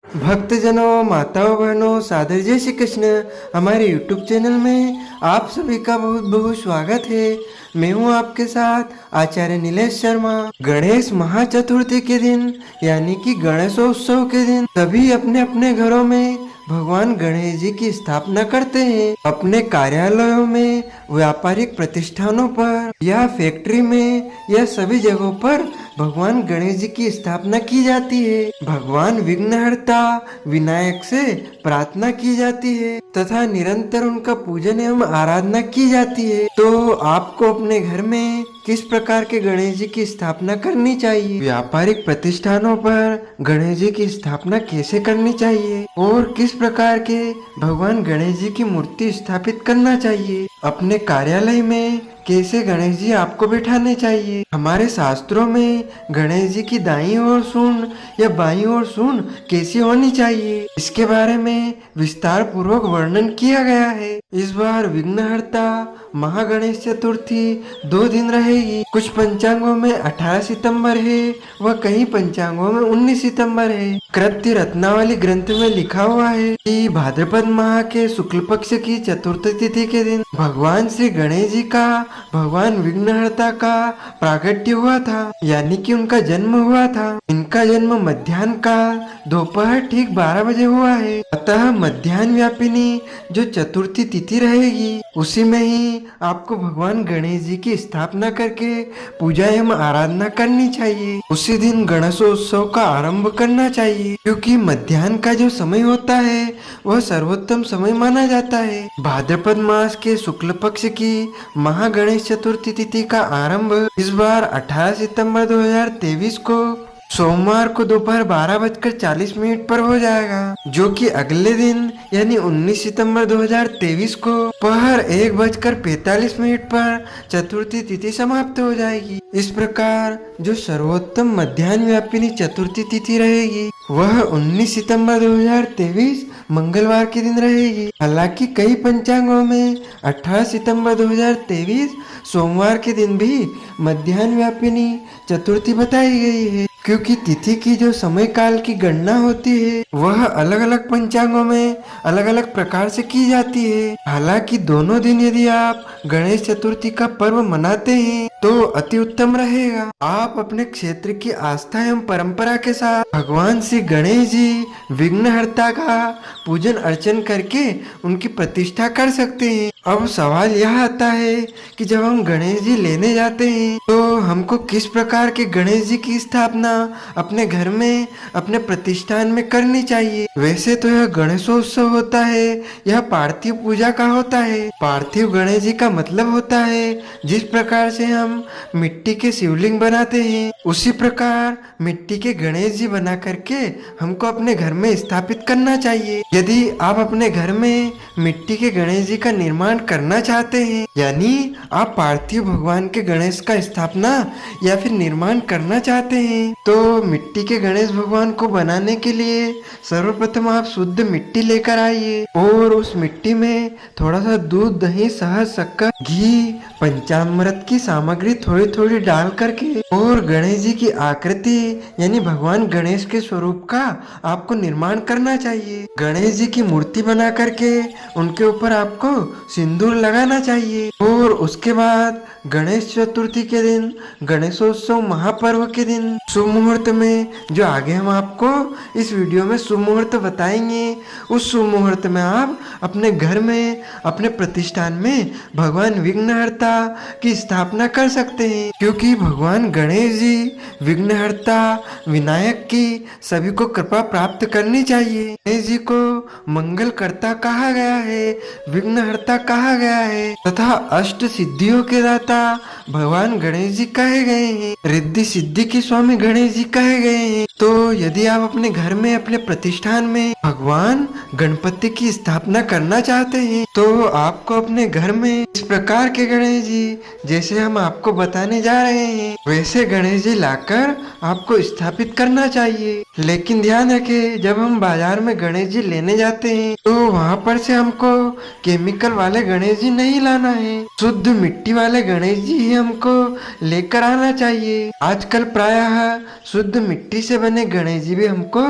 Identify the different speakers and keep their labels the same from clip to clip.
Speaker 1: भक्तजनों, माताओं, बहनों, सादर जय श्री कृष्ण। हमारे YouTube चैनल में आप सभी का बहुत बहुत स्वागत है। मैं हूं आपके साथ आचार्य नीलेश शर्मा। गणेश महाचतुर्थी के दिन यानी कि गणेशोत्सव के दिन सभी अपने अपने घरों में भगवान गणेश जी की स्थापना करते हैं। अपने कार्यालयों में, व्यापारिक प्रतिष्ठानों पर या फैक्ट्री में या सभी जगहों पर भगवान गणेश जी की स्थापना की जाती है। भगवान विघ्नहर्ता विनायक से प्रार्थना की जाती है तथा निरंतर उनका पूजन एवं आराधना की जाती है। तो आपको अपने घर में किस प्रकार के गणेश जी की स्थापना करनी चाहिए, व्यापारिक प्रतिष्ठानों पर गणेश जी की स्थापना कैसे करनी चाहिए और किस प्रकार के भगवान गणेश जी की मूर्ति स्थापित करना चाहिए, अपने कार्यालय में कैसे गणेश जी आपको बैठाने चाहिए। हमारे शास्त्रों में गणेश जी की दाईं ओर सूंड या बाईं ओर सूंड कैसी होनी चाहिए, इसके बारे में विस्तार पूर्वक वर्णन किया गया है। इस बार विघ्नहर्ता महागणेश चतुर्थी 2 दिन रहेगी। कुछ पंचांगों में 18 सितंबर है व कई पंचांगों में 19 सितंबर है। कृत्य रत्नावली ग्रंथ में लिखा हुआ है कि भाद्रपद माह के शुक्ल पक्ष की चतुर्थ तिथि के दिन भगवान श्री गणेश जी का भगवान विघ्नहर्ता का प्राकट्य हुआ था, यानी कि उनका जन्म हुआ था। इनका जन्म मध्याह्न काल दोपहर ठीक 12 बजे हुआ है। अतः मध्याह्न व्यापिनी जो चतुर्थी तिथि रहेगी उसी में ही आपको भगवान गणेश जी की स्थापना करके पूजा एवं आराधना करनी चाहिए। उसी दिन गणेशोत्सव का आरंभ करना चाहिए, क्योंकि मध्याह्न का जो समय होता है वह सर्वोत्तम समय माना जाता है। भाद्रपद मास के शुक्ल पक्ष की महागणेश चतुर्थी तिथि का आरंभ इस बार 18 सितंबर 2023 को सोमवार को दोपहर 12:40 पर हो जाएगा, जो कि अगले दिन यानी 19 सितंबर 2023 को पहर 1:45 पर चतुर्थी तिथि समाप्त हो जाएगी। इस प्रकार जो सर्वोत्तम मध्याह्न व्यापिनी चतुर्थी तिथि रहेगी वह 19 सितंबर 2023 मंगलवार के दिन रहेगी। हालांकि कई पंचांगों में 18 सितंबर 2023 सोमवार के दिन भी मध्याह्न व्यापिनी चतुर्थी बताई गई है, क्योंकि तिथि की जो समय काल की गणना होती है वह अलग अलग पंचांगों में अलग अलग प्रकार से की जाती है। हालांकि दोनों दिन यदि आप गणेश चतुर्थी का पर्व मनाते हैं तो अति उत्तम रहेगा। आप अपने क्षेत्र की आस्था एवं परंपरा के साथ भगवान श्री गणेश जी विघ्नहर्ता का पूजन अर्चन करके उनकी प्रतिष्ठा कर सकते हैं। अब सवाल यह आता है कि जब हम गणेश जी लेने जाते हैं तो हमको किस प्रकार के गणेश जी की स्थापना अपने घर में अपने प्रतिष्ठान में करनी चाहिए। वैसे तो यह गणेशोत्सव होता है, यह पार्थिव पूजा का होता है। पार्थिव गणेश जी का मतलब होता है जिस प्रकार से हम मिट्टी के शिवलिंग बनाते हैं उसी प्रकार मिट्टी के गणेश जी बना करके हमको अपने घर में स्थापित करना चाहिए। यदि आप अपने घर में मिट्टी के गणेश जी का निर्माण करना चाहते हैं, यानी आप पार्थिव भगवान के गणेश का स्थापना या फिर निर्माण करना चाहते हैं, तो मिट्टी के गणेश भगवान को बनाने के लिए सर्वप्रथम आप शुद्ध मिट्टी लेकर आइए और उस मिट्टी में थोड़ा सा दूध, दही, शहद, शक्कर, घी, पंचामृत की सामग्री थोड़ी थोड़ी डाल करके और गणेश जी की आकृति यानी भगवान गणेश के स्वरूप का आपको निर्माण करना चाहिए। गणेश जी की मूर्ति बना करके उनके ऊपर आपको सिंदूर लगाना चाहिए और उसके बाद गणेश चतुर्थी के दिन, गणेशोत्सव महापर्व के दिन शुभ मुहूर्त में, जो आगे हम आपको इस वीडियो में शुभ मुहूर्त बताएंगे, उस शुभ मुहूर्त में आप अपने घर में अपने प्रतिष्ठान में भगवान विघ्नहर्ता की स्थापना कर सकते हैं, क्योंकि भगवान गणेश जी विघ्नहर्ता विनायक की सभी को कृपा प्राप्त करनी चाहिए। गणेश जी को मंगलकर्ता कहा गया है, विघ्नहर्ता कहा गया है तथा अष्ट सिद्धियों के दाता भगवान गणेश जी कहे गए हैं, रिद्धि सिद्धि के स्वामी गणेश जी कहे गए हैं। तो यदि आप अपने घर में अपने प्रतिष्ठान में भगवान गणपति की स्थापना करना चाहते हैं तो आपको अपने घर में इस प्रकार के गणेश गणेश जी, जैसे हम आपको बताने जा रहे हैं वैसे गणेश जी लाकर आपको स्थापित करना चाहिए। लेकिन ध्यान रखें, जब हम बाजार में गणेश जी लेने जाते हैं तो वहाँ पर से हमको केमिकल वाले गणेश जी नहीं लाना है, शुद्ध मिट्टी वाले गणेश जी ही हमको लेकर आना चाहिए। आजकल प्रायः शुद्ध मिट्टी से बने गणेश जी भी हमको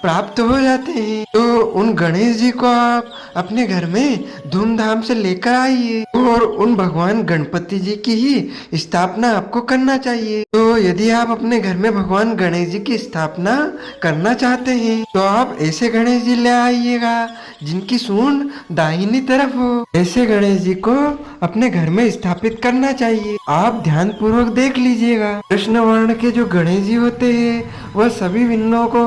Speaker 1: प्राप्त हो जाते हैं, तो उन गणेश जी को आप अपने घर में धूमधाम से लेकर आइए और उन भगवान गणपति जी की ही स्थापना आपको करना चाहिए। तो यदि आप अपने घर में भगवान गणेश जी की स्थापना करना चाहते हैं तो आप ऐसे गणेश जी ले आइएगा जिनकी सूंड दाहिनी तरफ हो। ऐसे गणेश जी को अपने घर में स्थापित करना चाहिए। आप ध्यान पूर्वक देख लीजिएगा, कृष्ण वर्ण के जो गणेश जी होते हैं वह सभी विघ्नों को,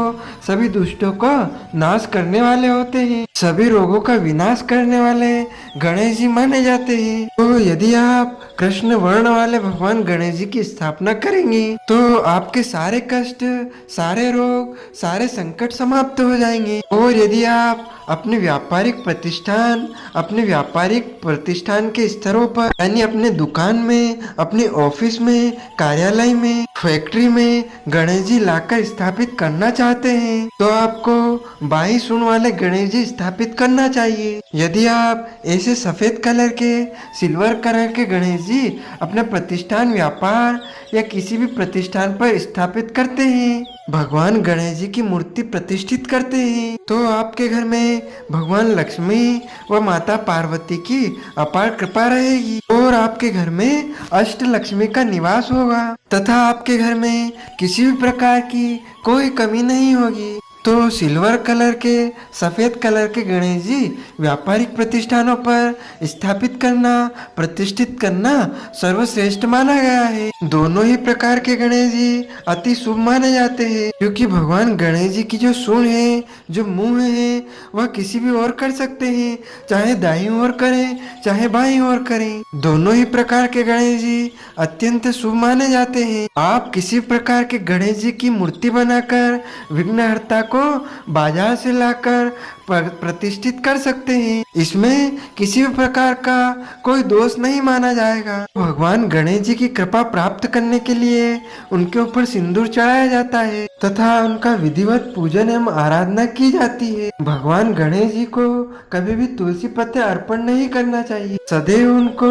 Speaker 1: सभी दुष्टों का नाश करने वाले होते हैं, सभी रोगों का विनाश करने वाले गणेश जी माने जाते हैं। तो यदि आप कृष्ण वर्ण वाले भगवान गणेश जी की स्थापना करेंगे तो आपके सारे कष्ट, सारे रोग, सारे संकट समाप्त हो जाएंगे। और यदि आप अपने व्यापारिक प्रतिष्ठान के स्तरों पर, यानी अपने दुकान में, अपने ऑफिस में, कार्यालय में, फैक्ट्री में गणेश जी लाकर स्थापित करना चाहते हैं तो आपको 22 सूंड वाले गणेश जी स्थापित करना चाहिए। यदि आप ऐसे सफेद कलर के, सिल्वर कलर के गणेश जी अपने प्रतिष्ठान, व्यापार या किसी भी प्रतिष्ठान पर स्थापित करते हैं, भगवान गणेश जी की मूर्ति प्रतिष्ठित करते हैं, तो आपके घर में भगवान लक्ष्मी व माता पार्वती की अपार कृपा रहेगी और आपके घर में अष्ट लक्ष्मी का निवास होगा तथा आपके घर में किसी भी प्रकार की कोई कमी नहीं होगी। तो सिल्वर कलर के, सफेद कलर के गणेश जी व्यापारिक प्रतिष्ठानों पर स्थापित करना, प्रतिष्ठित करना सर्वश्रेष्ठ माना गया है। दोनों ही प्रकार के गणेश जी अति शुभ माने जाते हैं, क्योंकि भगवान गणेश जी की जो सूंड है, जो मुंह है, वह किसी भी ओर कर सकते हैं, चाहे दाईं ओर करें चाहे बाईं ओर करें। दोनों ही प्रकार के गणेश जी अत्यंत शुभ माने जाते हैं। आप किसी प्रकार के गणेश जी की मूर्ति बनाकर विघ्नहर्ता को बाजार से लाकर प्रतिष्ठित कर सकते हैं, इसमें किसी भी प्रकार का कोई दोष नहीं माना जाएगा। भगवान गणेश जी की कृपा प्राप्त करने के लिए उनके ऊपर सिंदूर चढ़ाया जाता है तथा उनका विधिवत पूजन एवं आराधना की जाती है। भगवान गणेश जी को कभी भी तुलसी पत्ते अर्पण नहीं करना चाहिए, सदैव उनको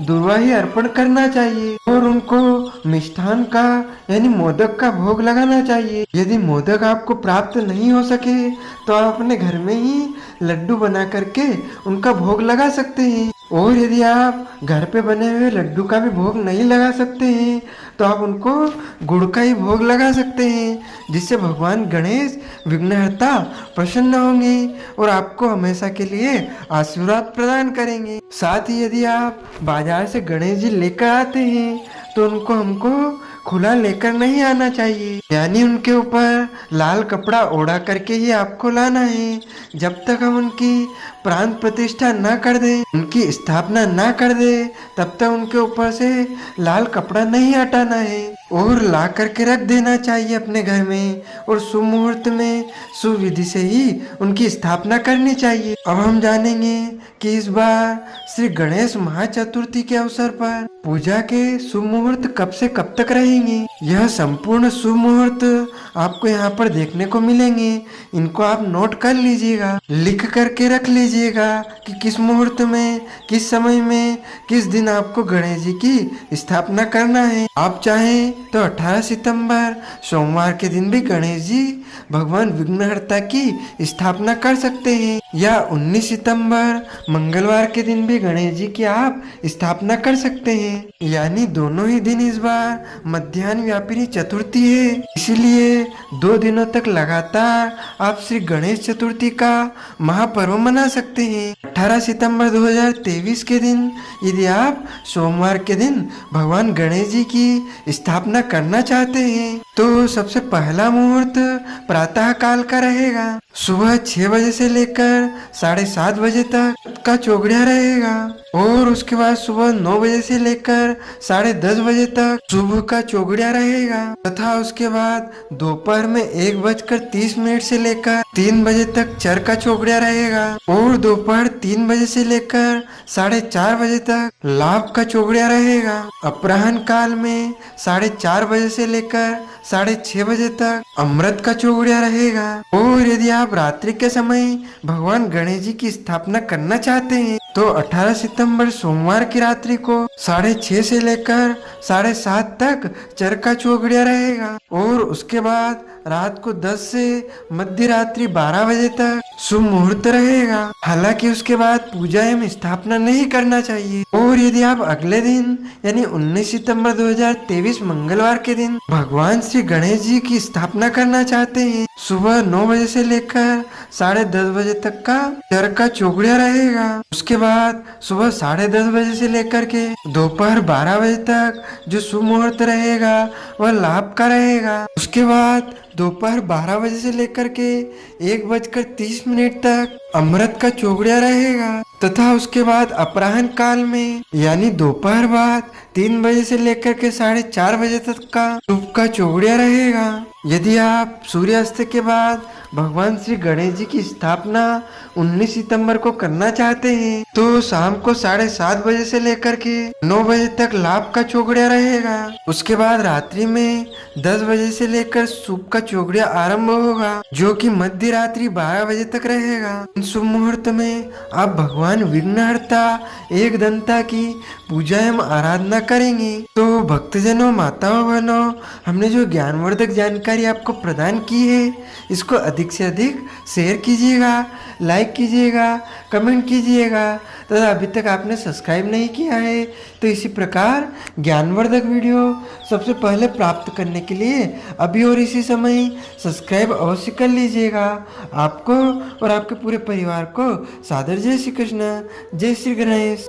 Speaker 1: दूर्वा ही अर्पण करना चाहिए और उनको मिष्ठान का, यानी मोदक का भोग लगाना चाहिए। यदि मोदक आपको प्राप्त नहीं हो सके तो आप अपने घर में ही लड्डू बना करके उनका भोग लगा सकते हैं। और यदि आप घर पे बने हुए लड्डू का भी भोग नहीं लगा सकते हैं तो आप उनको गुड़ का ही भोग लगा सकते हैं, जिससे भगवान गणेश विघ्नहर्ता प्रसन्न होंगे और आपको हमेशा के लिए आशीर्वाद प्रदान करेंगे। साथ ही यदि आप बाजार से गणेश जी लेकर आते हैं तो उनको हमको खुला लेकर नहीं आना चाहिए, यानी उनके ऊपर लाल कपड़ा ओढ़ा करके ही आपको लाना है। जब तक हम उनकी प्राण प्रतिष्ठा ना कर दे, उनकी स्थापना ना कर दे, तब तक उनके ऊपर से लाल कपड़ा नहीं हटाना है और ला करके रख देना चाहिए अपने घर में और शुभ मुहूर्त में शुभ विधि से ही उनकी स्थापना करनी चाहिए। अब हम जानेंगे कि इस बार श्री गणेश महाचतुर्थी के अवसर पर पूजा के शुभ मुहूर्त कब से कब तक रहेंगे। यह संपूर्ण शुभ मुहूर्त आपको यहाँ पर देखने को मिलेंगे, इनको आप नोट कर लीजिएगा, लिख करके रख लीजिएगा कि किस मुहूर्त में, किस समय में, किस दिन आपको गणेश जी की स्थापना करना है। आप चाहें तो 18 सितंबर सोमवार के दिन भी गणेश जी भगवान विघ्नहर्ता की स्थापना कर सकते हैं या 19 सितंबर मंगलवार के दिन भी गणेश जी की आप स्थापना कर सकते हैं। यानी दोनों ही दिन इस बार मध्याह्न व्यापिनी चतुर्थी है, इसीलिए 2 दिनों तक लगातार आप श्री गणेश चतुर्थी का महापर्व मना सकते हैं। 18 सितंबर 2023 के दिन यदि आप सोमवार के दिन भगवान गणेश जी की स्थापना करना चाहते हैं तो सबसे पहला मुहूर्त प्रातः काल का रहेगा। सुबह 6 बजे से लेकर 7:30 बजे तक का चौगड़िया रहेगा। और उसके बाद सुबह 9 बजे से लेकर 10:30 बजे तक सुबह का चौगड़िया रहेगा तथा उसके बाद दोपहर में 1:30 से लेकर 3 बजे तक चर का चौगड़िया रहेगा और दोपहर 3 बजे से लेकर 4:30 बजे तक लाभ का चौगड़िया रहेगा। अपराह्न काल में 4:30 बजे से लेकर 6:30 बजे तक अमृत का चौगड़िया रहेगा। और यदि आप रात्रि के समय भगवान गणेश जी की स्थापना करना चाहते हैं तो 18 सितंबर सोमवार की रात्रि को 6:30 से लेकर 7:30 तक चर का चौगड़िया रहेगा और उसके बाद रात को 10 से मध्य रात्रि 12 बजे तक शुभ मुहूर्त रहेगा। हालांकि उसके बाद पूजा एवं स्थापना नहीं करना चाहिए। और यदि आप अगले दिन यानी 19 सितंबर 2023 मंगलवार के दिन भगवान श्री गणेश जी की स्थापना करना चाहते हैं सुबह 9 बजे से लेकर 10:30 बजे तक का चर का चौगड़िया रहेगा। उसके बाद सुबह 10:30 बजे से लेकर के दोपहर 12 बजे तक जो शुभ मुहूर्त रहेगा वह लाभ का रहेगा। उसके बाद दोपहर 12 बजे से लेकर के 1:30 तक अमृत का चौगड़िया रहेगा तथा उसके बाद अपराह्न काल में यानी दोपहर बाद 3 बजे से लेकर के 4:30 बजे तक का शुभ का चौगड़िया रहेगा। यदि आप सूर्यास्त के बाद भगवान श्री गणेश जी की स्थापना 19 सितंबर को करना चाहते हैं तो शाम को 7:30 बजे से लेकर के 9 बजे तक लाभ का चौगड़िया रहेगा। उसके बाद रात्रि में 10 बजे से लेकर शुभ का चौगड़िया आरंभ होगा जो कि मध्य रात्रि 12 बजे तक रहेगा। शुभ मुहूर्त में आप भगवान विघ्नहर्ता एक दंता की पूजा एवं आराधना करेंगे। तो भक्तजनों, माताओं, बहनों, हमने जो ज्ञानवर्धक जानकारी आपको प्रदान की है इसको अधिक से अधिक शेयर कीजिएगा, लाइक कीजिएगा, कमेंट कीजिएगा तथा अभी तक आपने सब्सक्राइब नहीं किया है तो इसी प्रकार ज्ञानवर्धक वीडियो सबसे पहले प्राप्त करने के लिए अभी और इसी समय सब्सक्राइब अवश्य कर लीजिएगा। आपको और आपके पूरे परिवार को सादर जय श्री कृष्ण, जय श्री गणेश।